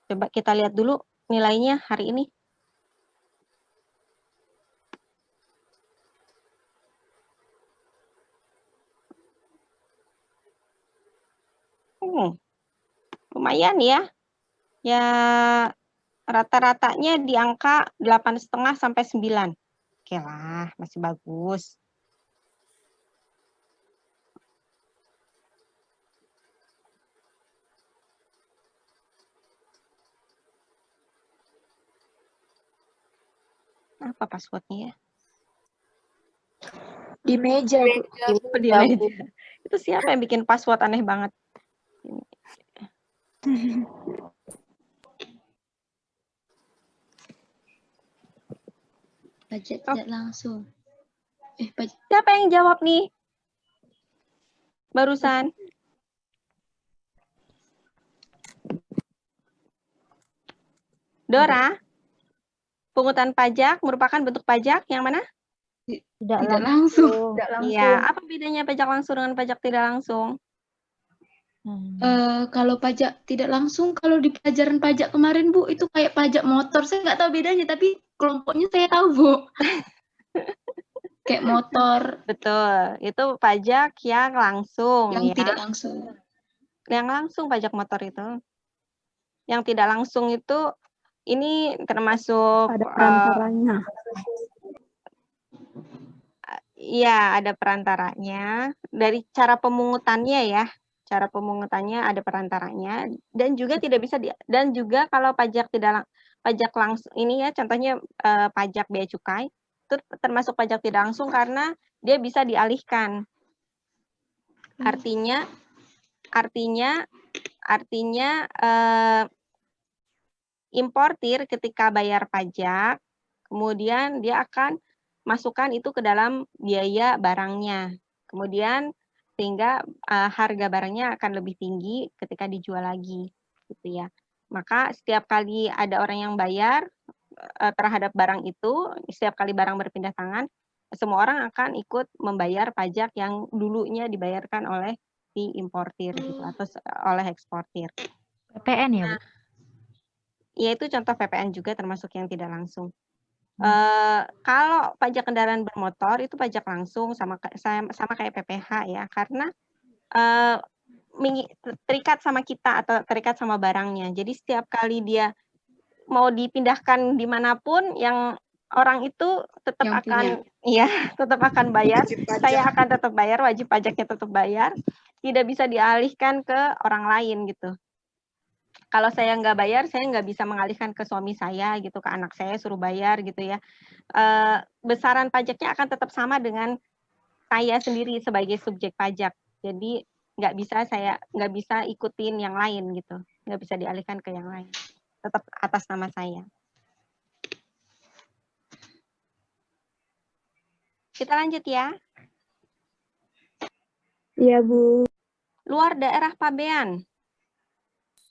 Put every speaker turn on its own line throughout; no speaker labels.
Coba kita lihat dulu nilainya hari ini. Lumayan ya. Ya rata-ratanya di angka 8,5 sampai 9. Oke lah, masih bagus. Apa passwordnya ya?
Di meja, Bu.
Di meja. Itu siapa yang bikin password aneh banget?
Pajak tidak langsung.
Siapa yang jawab nih? Barusan. Dora, pungutan pajak merupakan bentuk pajak yang mana?
Tidak langsung.
Iya, apa bedanya pajak langsung dengan pajak tidak langsung?
Kalau pajak tidak langsung, kalau di pelajaran pajak kemarin, Bu, itu kayak pajak motor. Saya nggak tahu bedanya, tapi kelompoknya saya tahu, Bu. Kayak motor.
Betul, itu pajak yang langsung.
Yang
ya.
tidak langsung.
Yang langsung pajak motor itu. Yang tidak langsung itu, ini termasuk...
Ada perantaranya.
Iya, ada perantaranya. Dari cara pemungutannya ya. Cara pemungutannya ada perantaranya dan juga tidak bisa dan juga kalau pajak pajak langsung ini ya contohnya pajak bea cukai itu termasuk pajak tidak langsung karena dia bisa dialihkan. Artinya importir ketika bayar pajak kemudian dia akan masukkan itu ke dalam biaya barangnya. Kemudian sehingga harga barangnya akan lebih tinggi ketika dijual lagi, gitu ya. Maka setiap kali ada orang yang bayar terhadap barang itu, setiap kali barang berpindah tangan, semua orang akan ikut membayar pajak yang dulunya dibayarkan oleh si importir gitu atau oleh eksportir.
PPN ya, Bu?
Ya itu contoh PPN juga termasuk yang tidak langsung. Kalau pajak kendaraan bermotor itu pajak langsung sama kayak PPH ya karena terikat sama kita atau terikat sama barangnya. Jadi setiap kali dia mau dipindahkan dimanapun yang orang itu tetap tetap akan bayar. Saya akan tetap bayar, wajib pajaknya tetap bayar. Tidak bisa dialihkan ke orang lain gitu. Kalau saya nggak bayar, saya nggak bisa mengalihkan ke suami saya gitu, ke anak saya suruh bayar gitu ya. Besaran pajaknya akan tetap sama dengan saya sendiri sebagai subjek pajak. Jadi nggak bisa ikutin yang lain gitu, nggak bisa dialihkan ke yang lain. Tetap atas nama saya. Kita lanjut ya.
Iya, Bu.
Luar daerah pabean.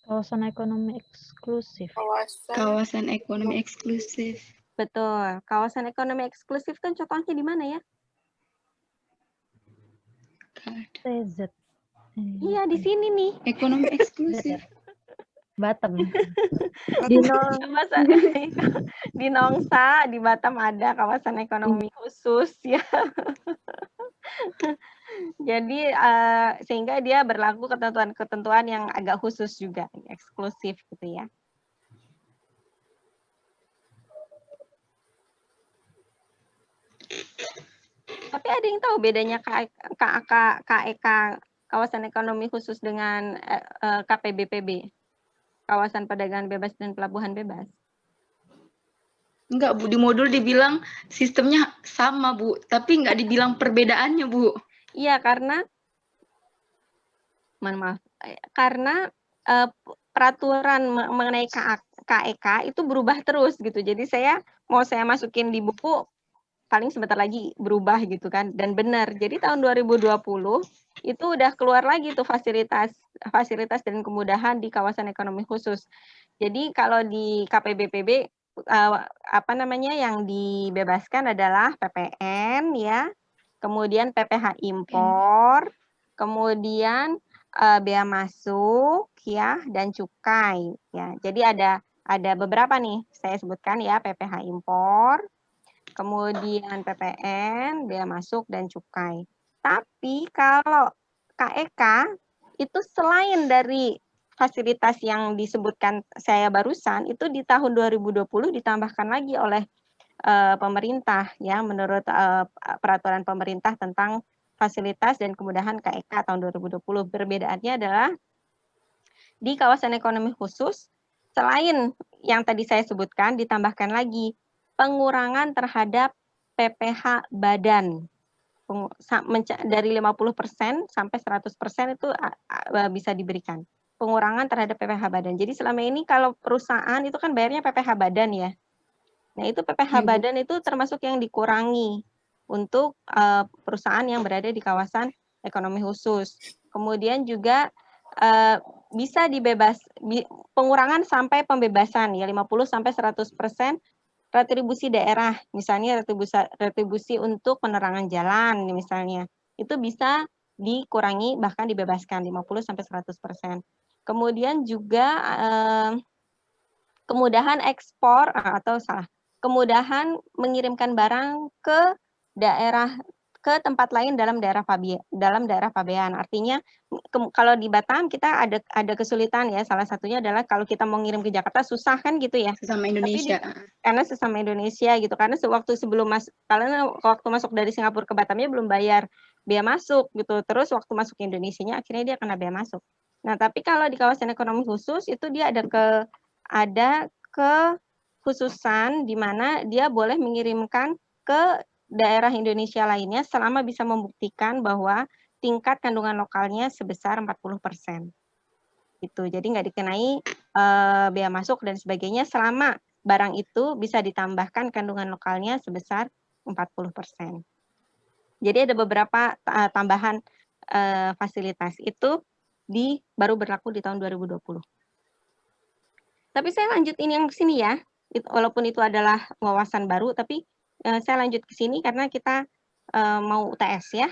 Kawasan ekonomi eksklusif.
Kawasan ekonomi eksklusif.
Betul. Kawasan ekonomi eksklusif kan contohnya di mana ya?
TZ.
Iya, di sini nih.
Ekonomi eksklusif.
Batam.
Di Nongsa, di Batam ada kawasan ekonomi khusus ya. Jadi sehingga dia berlaku ketentuan-ketentuan yang agak khusus juga, eksklusif gitu ya. Tapi ada yang tahu bedanya KEK kawasan ekonomi khusus dengan KPBPB, kawasan perdagangan bebas dan pelabuhan bebas?
Enggak, Bu. Di modul dibilang sistemnya sama, Bu. Tapi nggak dibilang perbedaannya, Bu.
Iya, karena peraturan mengenai KEK itu berubah terus gitu. Jadi saya masukin di buku paling sebentar lagi berubah gitu kan. Dan benar. Jadi tahun 2020 itu udah keluar lagi tuh fasilitas dan kemudahan di kawasan ekonomi khusus. Jadi kalau di KPBPB yang dibebaskan adalah PPN ya. Kemudian PPH impor, kemudian bea masuk ya dan cukai ya. Jadi ada beberapa nih saya sebutkan ya, PPh impor, kemudian PPN, bea masuk dan cukai. Tapi kalau KEK itu selain dari fasilitas yang disebutkan saya barusan, itu di tahun 2020 ditambahkan lagi oleh pemerintah ya, menurut peraturan pemerintah tentang fasilitas dan kemudahan KEK tahun 2020. Perbedaannya adalah di kawasan ekonomi khusus, selain yang tadi saya sebutkan, ditambahkan lagi pengurangan terhadap PPh badan. Dari 50% sampai 100% itu bisa diberikan. Pengurangan terhadap PPh badan. Jadi selama ini kalau perusahaan itu kan bayarnya PPh badan ya. Nah itu PPh badan itu termasuk yang dikurangi untuk perusahaan yang berada di kawasan ekonomi khusus. Kemudian juga bisa pengurangan sampai pembebasan ya 50 sampai 100% retribusi daerah, misalnya retribusi untuk penerangan jalan misalnya. Itu bisa dikurangi bahkan dibebaskan 50 sampai 100%. Kemudian juga kemudahan ekspor kemudahan mengirimkan barang ke tempat lain dalam daerah pabean. Artinya kalau di Batam kita ada kesulitan ya. Salah satunya adalah kalau kita mau ngirim ke Jakarta susah kan gitu ya.
Sesama Indonesia.
Karena sesama Indonesia gitu. Karena waktu masuk dari Singapura ke Batamnya belum bayar bea masuk gitu. Terus waktu masuk ke Indonesianya akhirnya dia kena bea masuk. Nah, tapi kalau di kawasan ekonomi khusus itu dia ada kekhususan di mana dia boleh mengirimkan ke daerah Indonesia lainnya selama bisa membuktikan bahwa tingkat kandungan lokalnya sebesar 40%. Gitu. Jadi nggak dikenai bea masuk dan sebagainya selama barang itu bisa ditambahkan kandungan lokalnya sebesar 40%. Jadi ada beberapa tambahan fasilitas itu baru berlaku di tahun 2020. Tapi saya lanjutin yang sini ya, walaupun itu adalah wawasan baru, tapi saya lanjut ke sini karena kita mau UTS ya.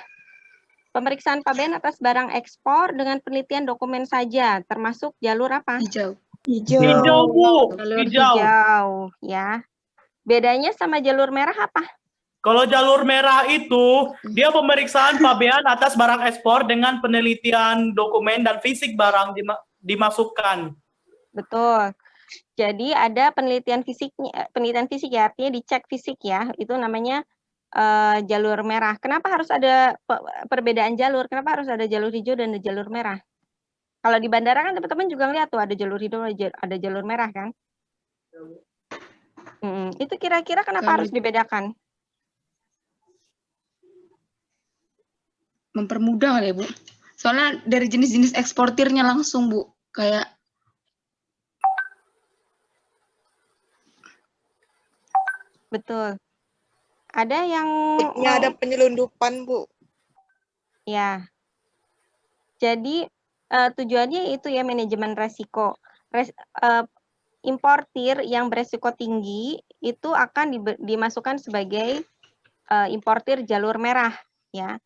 Pemeriksaan pabean atas barang ekspor dengan penelitian dokumen saja, termasuk jalur apa?
Hijau.
Hijau, Bu.
Jalur hijau ya. Bedanya sama jalur merah apa?
Kalau jalur merah itu, dia pemeriksaan pabean atas barang ekspor dengan penelitian dokumen dan fisik barang dimasukkan. Betul.
Jadi ada penelitian fisik ya, artinya dicek fisik ya, itu namanya jalur merah. Kenapa harus ada perbedaan jalur? Kenapa harus ada jalur hijau dan jalur merah? Kalau di bandara kan teman-teman juga lihat tuh ada jalur hijau, ada jalur merah kan? Itu kira-kira kenapa harus dibedakan?
Mempermudah ya, Bu. Soalnya dari jenis-jenis eksportirnya langsung, Bu. Kayak
betul. Ada yang
ada penyelundupan, Bu.
Ya. Jadi tujuannya itu ya manajemen resiko. Importir yang beresiko tinggi itu akan dimasukkan sebagai importir jalur merah ya.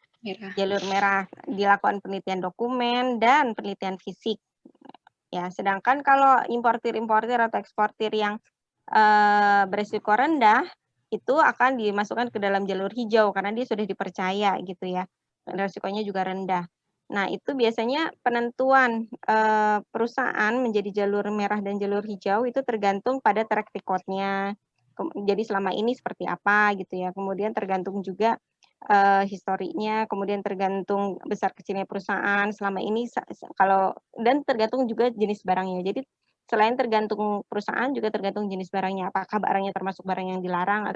Jalur merah, dilakukan penelitian dokumen dan penelitian fisik. Ya, sedangkan kalau importir atau eksportir yang beresiko rendah itu akan dimasukkan ke dalam jalur hijau karena dia sudah dipercaya gitu ya. Resikonya juga rendah. Nah, itu biasanya penentuan perusahaan menjadi jalur merah dan jalur hijau itu tergantung pada track record-nya. Jadi selama ini seperti apa gitu ya. Kemudian tergantung juga historinya, kemudian tergantung besar kecilnya perusahaan selama ini dan tergantung juga jenis barangnya. Jadi selain tergantung perusahaan juga tergantung jenis barangnya. Apakah barangnya termasuk barang yang dilarang,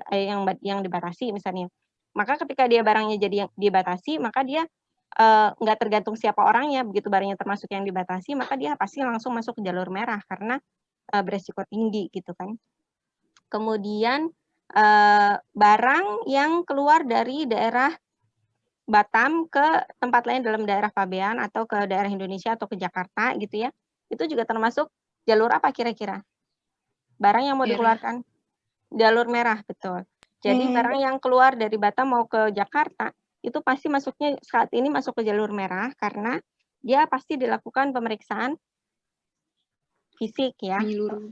yang dibatasi misalnya. Maka ketika dia barangnya jadi yang dibatasi, maka dia nggak tergantung siapa orangnya. Begitu barangnya termasuk yang dibatasi, maka dia pasti langsung masuk ke jalur merah karena beresiko tinggi gitu kan. Kemudian barang yang keluar dari daerah Batam ke tempat lain dalam daerah pabean atau ke daerah Indonesia atau ke Jakarta gitu ya, itu juga termasuk jalur apa kira-kira? Barang yang mau dikeluarkan? Jalur merah, betul. Jadi barang yang keluar dari Batam mau ke Jakarta, itu pasti masuknya saat ini masuk ke jalur merah karena dia pasti dilakukan pemeriksaan fisik ya.
Menyeluruh.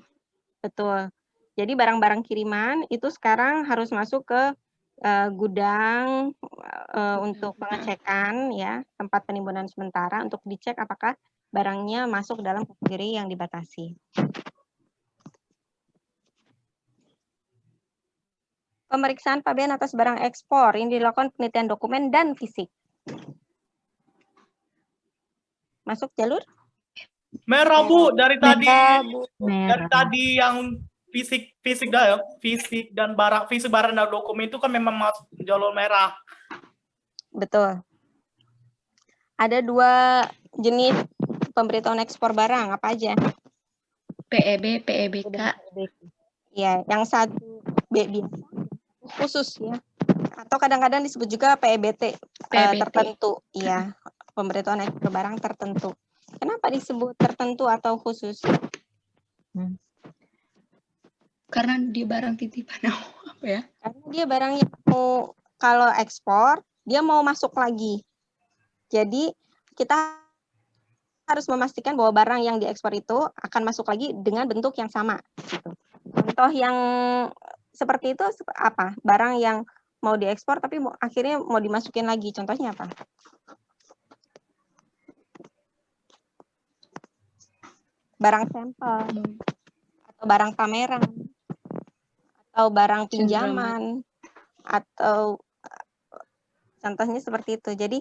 Betul. Jadi barang-barang kiriman itu sekarang harus masuk ke gudang untuk pengecekan ya, tempat penimbunan sementara untuk dicek apakah barangnya masuk dalam kategori yang dibatasi. Pemeriksaan pabean atas barang ekspor ini dilakukan penelitian dokumen dan fisik. Masuk jalur?
Merah Bu dari tadi.
Merah, Bu.
Dari
Merah.
tadi yang fisik dan barang dan dokumen itu kan memang masuk jalur merah.
Betul. Ada 2 jenis pemberitahuan ekspor barang, apa aja?
PEB, PEBK.
Ya, yang satu B khusus ya. Atau kadang-kadang disebut juga PEBT,
PEBT.
tertentu, ya. Pemberitahuan ekspor barang tertentu. Kenapa disebut tertentu atau khusus?
Karena dia barang titipan apa ya?
Karena dia barang yang mau, kalau ekspor, dia mau masuk lagi. Jadi kita harus memastikan bahwa barang yang diekspor itu akan masuk lagi dengan bentuk yang sama. Gitu. Contoh yang seperti itu apa? Barang yang mau diekspor tapi akhirnya mau dimasukin lagi. Contohnya apa? Barang sampel, atau barang pameran, atau barang pinjaman, atau contohnya seperti itu. Jadi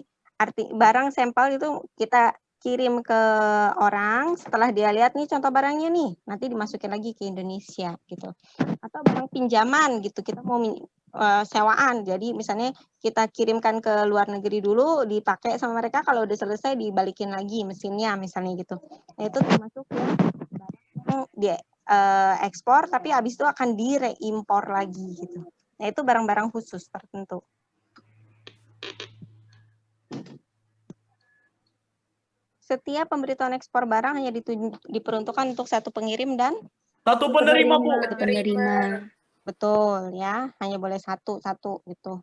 barang sampel itu kita kirim ke orang, setelah dia lihat nih contoh barangnya nih, nanti dimasukin lagi ke Indonesia gitu. Atau barang pinjaman gitu, kita mau sewaan, jadi misalnya kita kirimkan ke luar negeri dulu, dipakai sama mereka, kalau udah selesai dibalikin lagi mesinnya misalnya gitu. Nah, itu termasuk yang dia ekspor, tapi habis itu akan direimpor lagi gitu. Nah, itu barang-barang khusus tertentu. Setiap pemberitahuan ekspor barang hanya diperuntukkan untuk satu pengirim dan
satu penerima Bu.
Penerima.
Betul ya, hanya boleh satu gitu.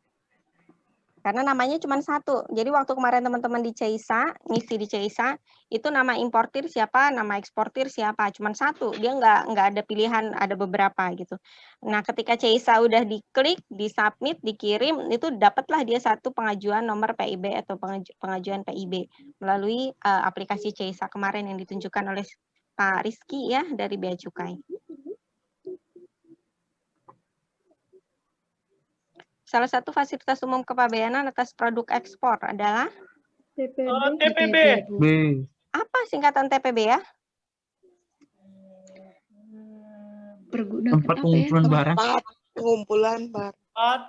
Karena namanya cuma satu. Jadi waktu kemarin teman-teman di CEISA, ngisi di CEISA, itu nama importir siapa, nama eksportir siapa, cuma satu. Dia nggak ada pilihan, ada beberapa gitu. Nah, ketika CEISA udah diklik, disubmit, dikirim, itu dapatlah dia satu pengajuan nomor PIB atau pengajuan PIB melalui aplikasi CEISA kemarin yang ditunjukkan oleh Pak Rizky ya dari Bea Cukai. Salah satu fasilitas umum kepabeanan atas produk ekspor adalah
TPB.
apa singkatan TPB ya?
Pergunakan
Tempat
apa ya?
pengumpulan barang.
Pengumpulan barang.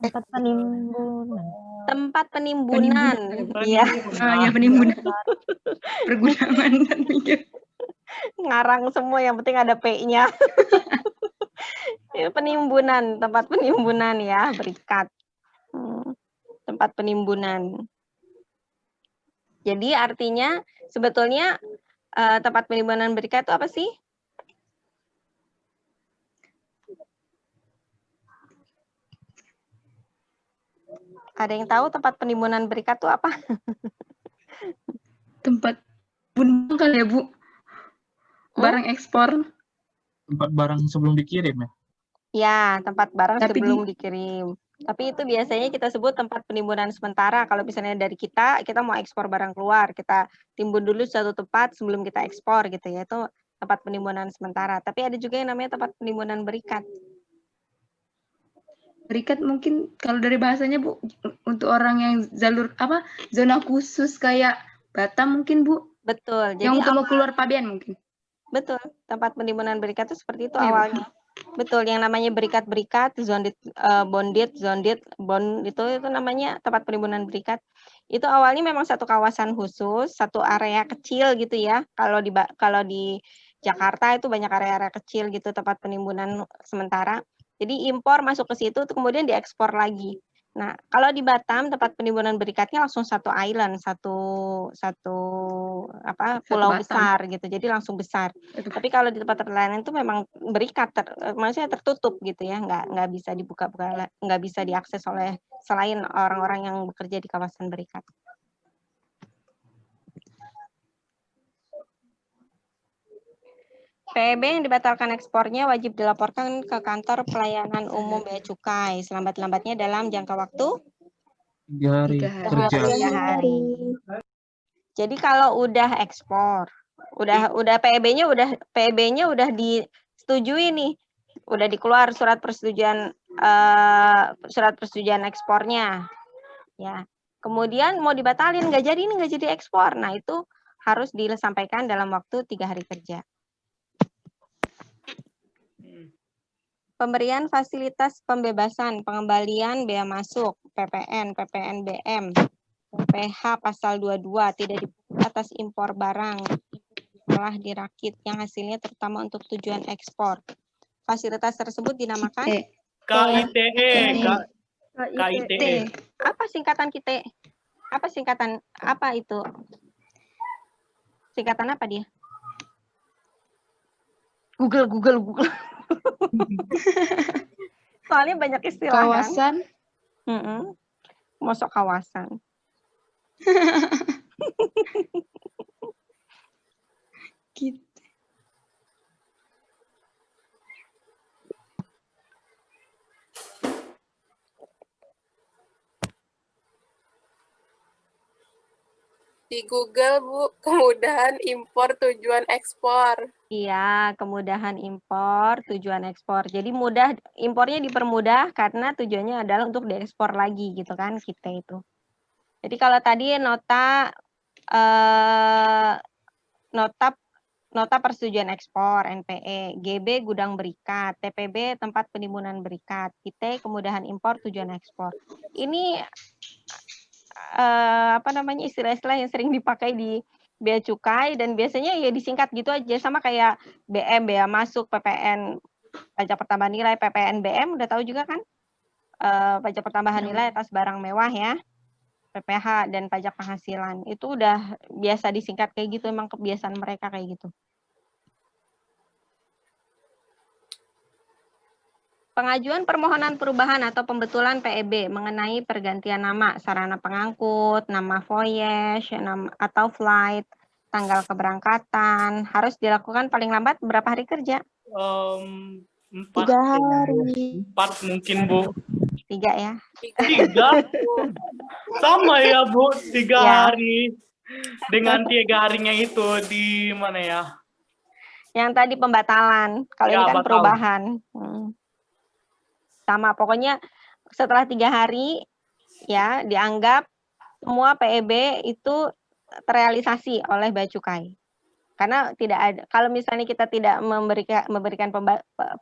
Tempat penimbunan.
Tempat penimbunan. Iya.
Ya penimbunan. Pergunakan dan pinjam.
Ngarang semua, yang penting ada P-nya. Penimbunan, tempat penimbunan ya, berikat. Tempat penimbunan. Jadi artinya sebetulnya tempat penimbunan berikat itu apa sih? Ada yang tahu tempat penimbunan berikat itu apa?
Tempat penimbunan kali ya Bu? Barang ekspor.
Tempat barang sebelum dikirim ya?
Ya, tempat barang
Tapi
sebelum dikirim. Tapi itu biasanya kita sebut tempat penimbunan sementara. Kalau misalnya dari kita mau ekspor barang keluar, kita timbun dulu suatu tempat sebelum kita ekspor gitu ya. Itu tempat penimbunan sementara. Tapi ada juga yang namanya tempat penimbunan berikat.
Berikat mungkin kalau dari bahasanya Bu, untuk orang yang zona khusus kayak Batam mungkin Bu.
Betul. Jadi
Yang untuk mau keluar pabean mungkin.
Betul. Tempat penimbunan berikat itu seperti itu
Ya,
awalnya. Betul, yang namanya berikat-berikat, bonded, bond itu namanya tempat penimbunan berikat. Itu awalnya memang satu kawasan khusus, satu area kecil gitu ya. Kalau di Jakarta itu banyak area-area kecil gitu tempat penimbunan sementara. Jadi impor masuk ke situ, kemudian diekspor lagi. Nah, kalau di Batam tempat penimbunan berikatnya langsung satu island, satu pulau besar gitu. Jadi langsung besar. Tapi kalau di tempat lain itu memang berikat, maksudnya tertutup gitu ya, nggak bisa dibuka-buka, nggak bisa diakses oleh selain orang-orang yang bekerja di kawasan berikat. PEB yang dibatalkan ekspornya wajib dilaporkan ke kantor pelayanan umum Bea Cukai selambat-lambatnya dalam jangka waktu
3 hari
3 hari.
kerja.
3 hari. Jadi kalau udah ekspor, udah PEB-nya udah disetujui nih, udah dikeluar surat persetujuan ekspornya, ya. Kemudian mau dibatalin nggak jadi ekspor. Nah itu harus disampaikan dalam waktu 3 hari kerja. Pemberian fasilitas pembebasan pengembalian bea masuk PPN, PPNBM, PPH pasal 22 tidak dipungut atas impor barang telah dirakit yang hasilnya terutama untuk tujuan ekspor. Fasilitas tersebut dinamakan
KITE. KITE.
apa singkatan KITE? Apa itu? Singkatan apa dia? Google. Soalnya banyak istilah kan.
Kawasan.
Masuk kawasan.
Gitu.
Di Google, Bu, kemudahan impor tujuan ekspor.
Iya, kemudahan impor, tujuan ekspor. Jadi mudah, impornya dipermudah karena tujuannya adalah untuk diekspor lagi gitu kan kita itu. Jadi kalau tadi nota persetujuan ekspor NPE, GB gudang berikat, TPB tempat penimbunan berikat, KITE kemudahan impor tujuan ekspor. Ini istilah-istilah yang sering dipakai di bea cukai dan biasanya ya disingkat gitu aja sama kayak BM, bea masuk, PPN, pajak pertambahan nilai, PPNBM udah tahu juga kan? Pajak pertambahan nilai atas barang mewah ya, PPH dan pajak penghasilan. Itu udah biasa disingkat kayak gitu, emang kebiasaan mereka kayak gitu. Pengajuan permohonan perubahan atau pembetulan PEB mengenai pergantian nama, sarana pengangkut, nama voyage, atau flight, tanggal keberangkatan, harus dilakukan paling lambat berapa hari kerja?
4
hari.
4 mungkin, Bu.
3 ya?
3? Sama ya, Bu, 3
Ya.
hari. Dengan 3 harinya itu di mana ya?
Yang tadi pembatalan, kalau
Ya,
ini kan
batal.
perubahan. Sama, pokoknya setelah 3 hari ya dianggap semua PEB itu terrealisasi oleh Bea Cukai. Karena tidak ada, kalau misalnya kita tidak memberikan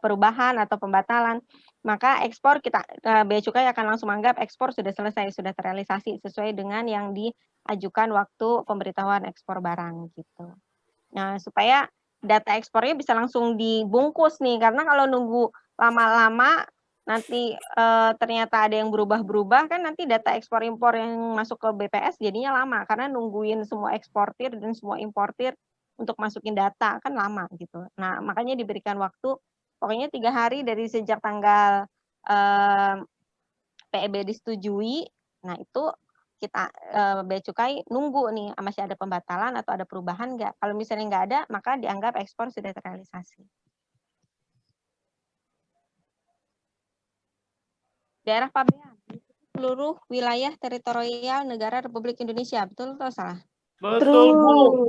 perubahan atau pembatalan, maka ekspor Bea Cukai akan langsung menganggap ekspor sudah selesai, sudah terrealisasi sesuai dengan yang diajukan waktu pemberitahuan ekspor barang gitu. Nah, supaya data ekspornya bisa langsung dibungkus nih, karena kalau nunggu lama-lama nanti ternyata ada yang berubah-berubah kan nanti data ekspor impor yang masuk ke BPS jadinya lama karena nungguin semua eksportir dan semua importir untuk masukin data kan lama gitu. Nah makanya diberikan waktu pokoknya 3 hari dari sejak tanggal PEB disetujui. Nah itu kita Bea Cukai nunggu nih masih ada pembatalan atau ada perubahan nggak. Kalau misalnya nggak ada maka dianggap ekspor sudah terrealisasi. Daerah pabean seluruh wilayah teritorial negara Republik Indonesia, betul atau salah?
Betul, Bu.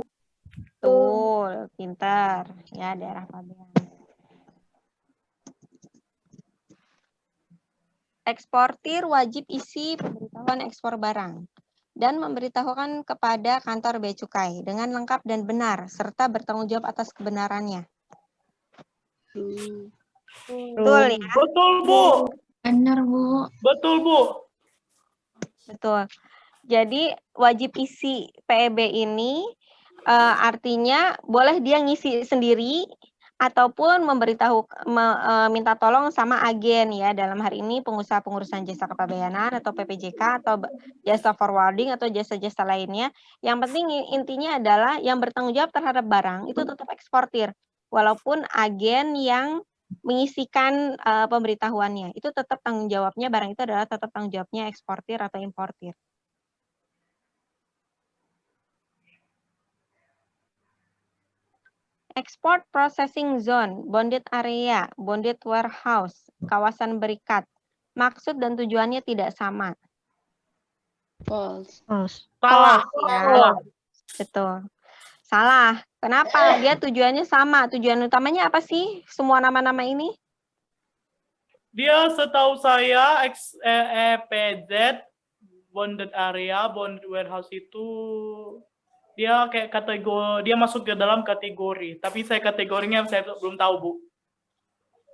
Betul, pintar ya daerah pabean. Eksportir wajib isi pemberitahuan ekspor barang dan memberitahukan kepada kantor Bea Cukai dengan lengkap dan benar serta bertanggung jawab atas kebenarannya. Betul ya?
Betul, Bu.
Benar, Bu.
Betul, Bu.
Betul. Jadi wajib isi PEB ini artinya boleh dia ngisi sendiri ataupun minta tolong sama agen ya, dalam hari ini pengusaha pengurusan jasa kepabeanan atau PPJK atau jasa forwarding atau jasa-jasa lainnya. Yang penting intinya adalah yang bertanggung jawab terhadap barang itu tetap eksportir. Walaupun agen yang mengisikan pemberitahuannya, itu tetap tanggung jawabnya, barang itu adalah tetap tanggung jawabnya eksportir atau importir. Export processing zone, bonded area, bonded warehouse, kawasan berikat. Maksud dan tujuannya tidak sama.
False.
False.
Salah.
Ya, betul. Salah. Kenapa? Dia tujuannya sama. Tujuan utamanya apa sih? Semua nama-nama ini?
Dia setahu saya EPZ, bonded area, bonded warehouse itu dia kayak kategori, dia masuk ke dalam kategori. Tapi kategorinya saya belum tahu, Bu.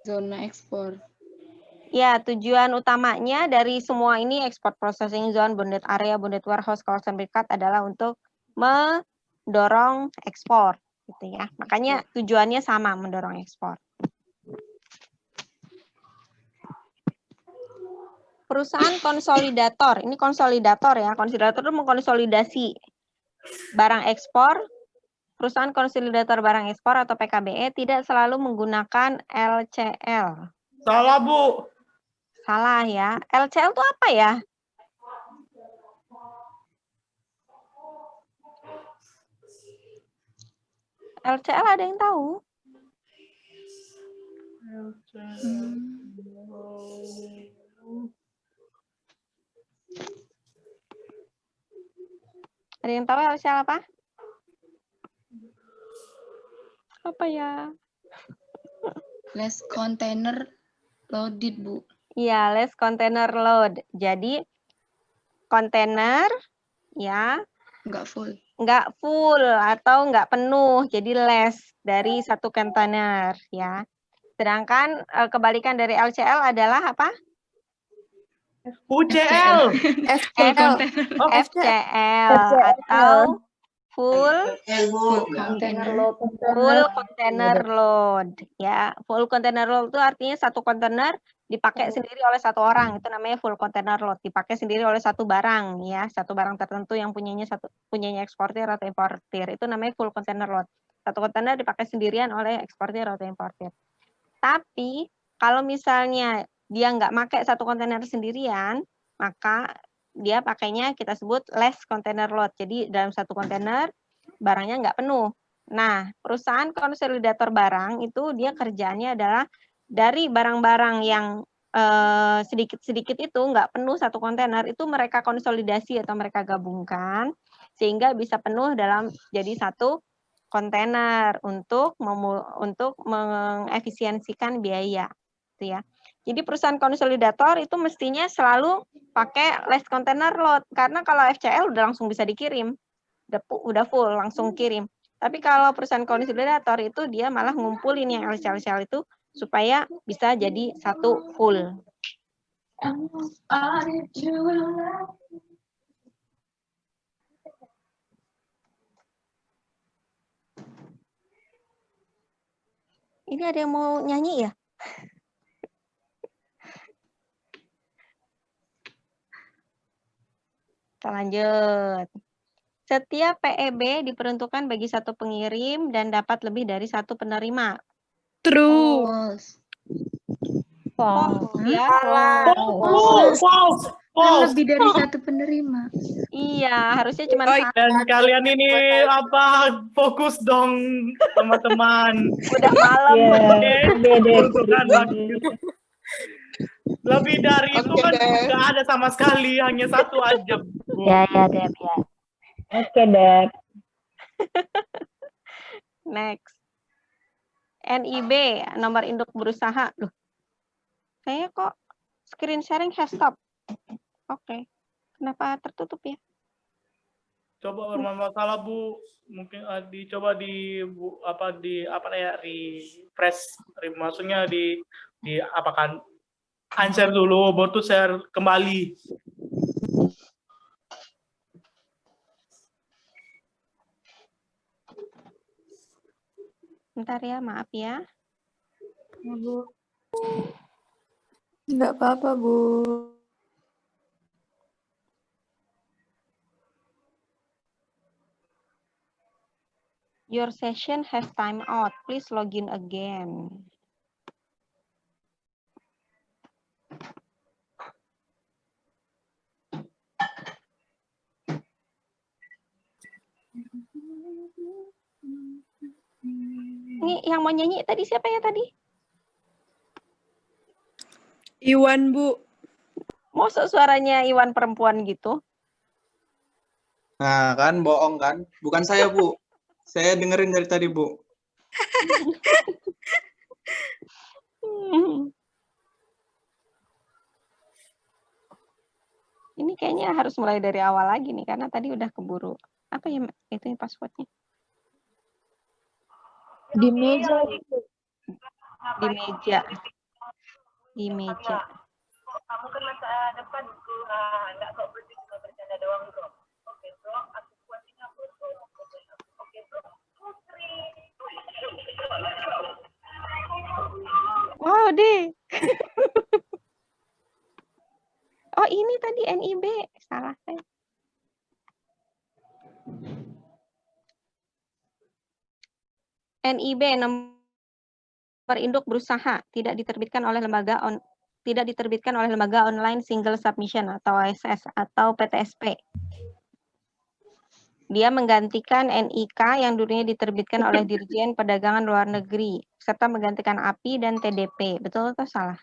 Zona ekspor.
Ya, tujuan utamanya dari semua ini export processing zone, bonded area, bonded warehouse, kawasan berikat adalah untuk mendorong ekspor, gitu ya. Makanya tujuannya sama, mendorong ekspor. Perusahaan konsolidator, ini konsolidator ya. Konsolidator itu mengkonsolidasi barang ekspor. Perusahaan konsolidator barang ekspor atau PKBE tidak selalu menggunakan LCL.
Salah, Bu.
Salah ya. LCL itu apa ya? LCL ada yang tahu? Ada yang tahu LCL apa? Apa ya?
Less container loaded, Bu.
Iya, less container load. Jadi kontainer ya
Nggak full.
nggak full atau nggak penuh, jadi less dari satu kontainer ya. Sedangkan kebalikan dari LCL adalah apa?
UCL.
FCL.
FCL atau full
Container.
container load ya. Full container load itu artinya satu kontainer dipakai sendiri oleh satu orang, itu namanya full container load, dipakai sendiri oleh satu barang ya, satu barang tertentu yang punyanya eksportir atau importir, itu namanya full container load. Satu kontainer dipakai sendirian oleh eksportir atau importir. Tapi kalau misalnya dia nggak pakai satu kontainer sendirian, maka dia pakainya kita sebut less container load. Jadi dalam satu kontainer barangnya nggak penuh. Nah, perusahaan konsolidator barang itu dia kerjanya adalah dari barang-barang yang sedikit-sedikit itu nggak penuh satu kontainer, itu mereka konsolidasi atau mereka gabungkan sehingga bisa penuh dalam jadi satu kontainer untuk mengefisiensikan biaya, gitu ya. Jadi perusahaan konsolidator itu mestinya selalu pakai less container load, karena kalau FCL udah langsung bisa dikirim, udah full langsung kirim. Tapi kalau perusahaan konsolidator itu dia malah ngumpulin yang LCL itu supaya bisa jadi satu full. Ini ada yang mau nyanyi ya? Kita lanjut. Setiap PEB diperuntukkan bagi satu pengirim dan dapat lebih dari satu penerima.
True.
False.
False ya.
False.
Kan lebih dari satu penerima.
Iya, harusnya cuma
Oh,
satu.
Dan kalian ini fokus dong, teman-teman.
Udah malam.
Lebih dari itu
Oke,
kan
Deb.
nggak ada sama sekali, hanya satu aja. Bu.
Ya, Deb, ya. Oke, Deb.
Next. NIB, nomor induk berusaha. Loh, kayaknya kok screen sharing has stop. Oke. Kenapa tertutup ya?
Coba bermasalah, Bu. Mungkin dicoba refresh, maksudnya di apakan answer dulu, baru share kembali.
Bentar ya, maaf ya.
Ya, Bu. Nggak apa-apa, Bu.
Your session has time out. Please log in again. Ini yang mau nyanyi tadi siapa ya tadi?
Iwan, Bu.
Masa suaranya Iwan perempuan gitu?
Nah, kan bohong kan? Bukan saya, Bu. Saya dengerin dari tadi, Bu.
Ini kayaknya harus mulai dari awal lagi nih, karena tadi udah keburu. Apa ya itu passwordnya?
Di meja.
Di meja. Di meja.
Kamu kan masa depan tuh, enggak kok cuma bercanda doang kok. Oke, bro, aku buatin aku tuh. Oke, bro. Putri.
Wow, deh. Oh, ini tadi NIB. Salah saya. NIB nomor induk berusaha tidak diterbitkan oleh lembaga online single submission atau OSS atau PTSP. Dia menggantikan NIK yang dulunya diterbitkan oleh Dirjen Perdagangan Luar Negeri serta menggantikan API dan TDP. Betul atau salah?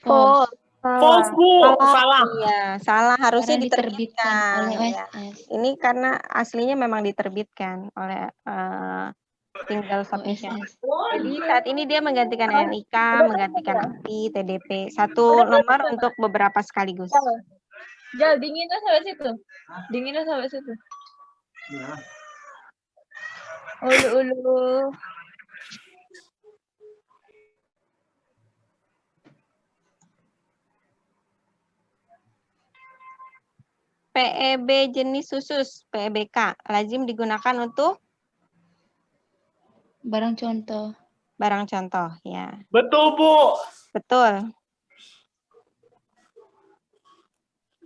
False.
False, Bu. Salah.
Iya, salah. Harusnya
Karena diterbitkan oleh
diterbitkan. Ya.
OSS.
Ini karena aslinya memang diterbitkan oleh single submission.
OSS.
Jadi saat ini dia menggantikan NIK, menggantikan API, TDP. Satu nomor untuk beberapa sekaligus.
Jal, dinginnya sampai situ. Dinginnya sampai situ.
Ya.
Ulu-ulu.
PEB jenis khusus, PEBK, lazim digunakan untuk
Barang contoh.
barang contoh, ya.
Betul, Bu.
Betul.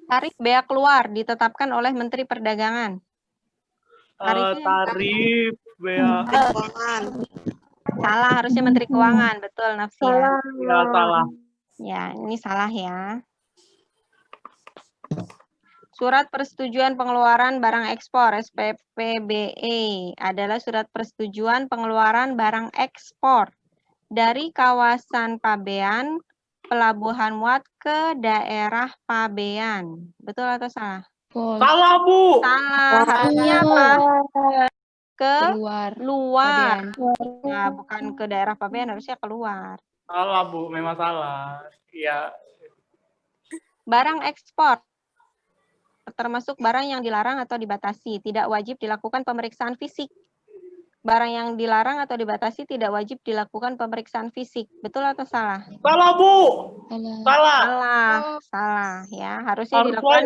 Tarif bea keluar ditetapkan oleh Menteri Perdagangan.
Tarif bea.
Keuangan.
Salah, harusnya Menteri Keuangan. Betul, Nafsi ya.
Ya, salah.
Ya, ini salah ya. Surat Persetujuan Pengeluaran Barang Ekspor SPPBE adalah surat persetujuan pengeluaran barang ekspor dari kawasan pabean pelabuhan muat ke daerah pabean. Betul atau salah?
False.
Salah, Bu.
Salah. Harusnya apa? Ke
Keluar.
luar.
Pabean.
Nah, bukan ke daerah pabean, harusnya keluar.
Salah, Bu. Memang salah. Iya.
Barang ekspor termasuk barang yang dilarang atau dibatasi, tidak wajib dilakukan pemeriksaan fisik. Barang yang dilarang atau dibatasi tidak wajib dilakukan pemeriksaan fisik. Betul atau salah?
Salah, Bu.
Salah.
Salah.
Salah ya. Harusnya
Harus
dilakukan.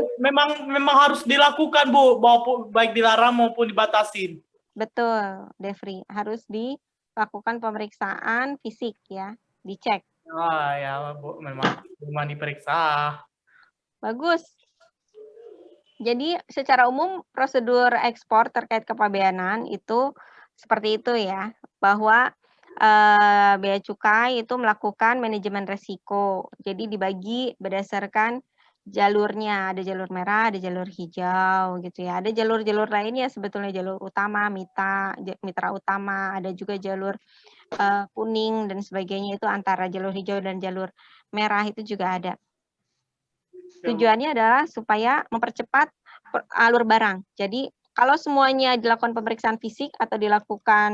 memang harus dilakukan, Bu, maupun baik dilarang maupun dibatasin.
Betul, Devri. Harus dilakukan pemeriksaan fisik ya, dicek.
Ah, ya, Bu, memang diperiksa.
Bagus. Jadi secara umum prosedur ekspor terkait kepabeanan itu seperti itu ya, bahwa Bea Cukai itu melakukan manajemen risiko. Jadi dibagi berdasarkan jalurnya, ada jalur merah, ada jalur hijau gitu ya. Ada jalur-jalur lainnya sebetulnya jalur utama, mitra utama, ada juga jalur kuning dan sebagainya, itu antara jalur hijau dan jalur merah itu juga ada. Tujuannya adalah supaya mempercepat alur barang. Jadi kalau semuanya dilakukan pemeriksaan fisik atau dilakukan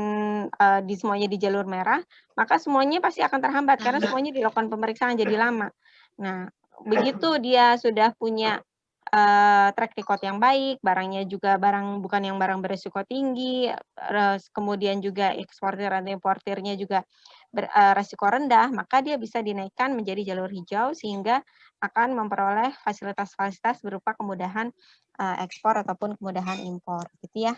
semuanya di jalur merah, maka semuanya pasti akan terhambat karena semuanya dilakukan pemeriksaan jadi lama. Nah, begitu dia sudah punya track record yang baik, barangnya juga bukan yang barang berisiko tinggi, kemudian juga eksportir atau importirnya juga resiko rendah, maka dia bisa dinaikkan menjadi jalur hijau sehingga akan memperoleh fasilitas-fasilitas berupa kemudahan ekspor ataupun kemudahan impor, gitu ya.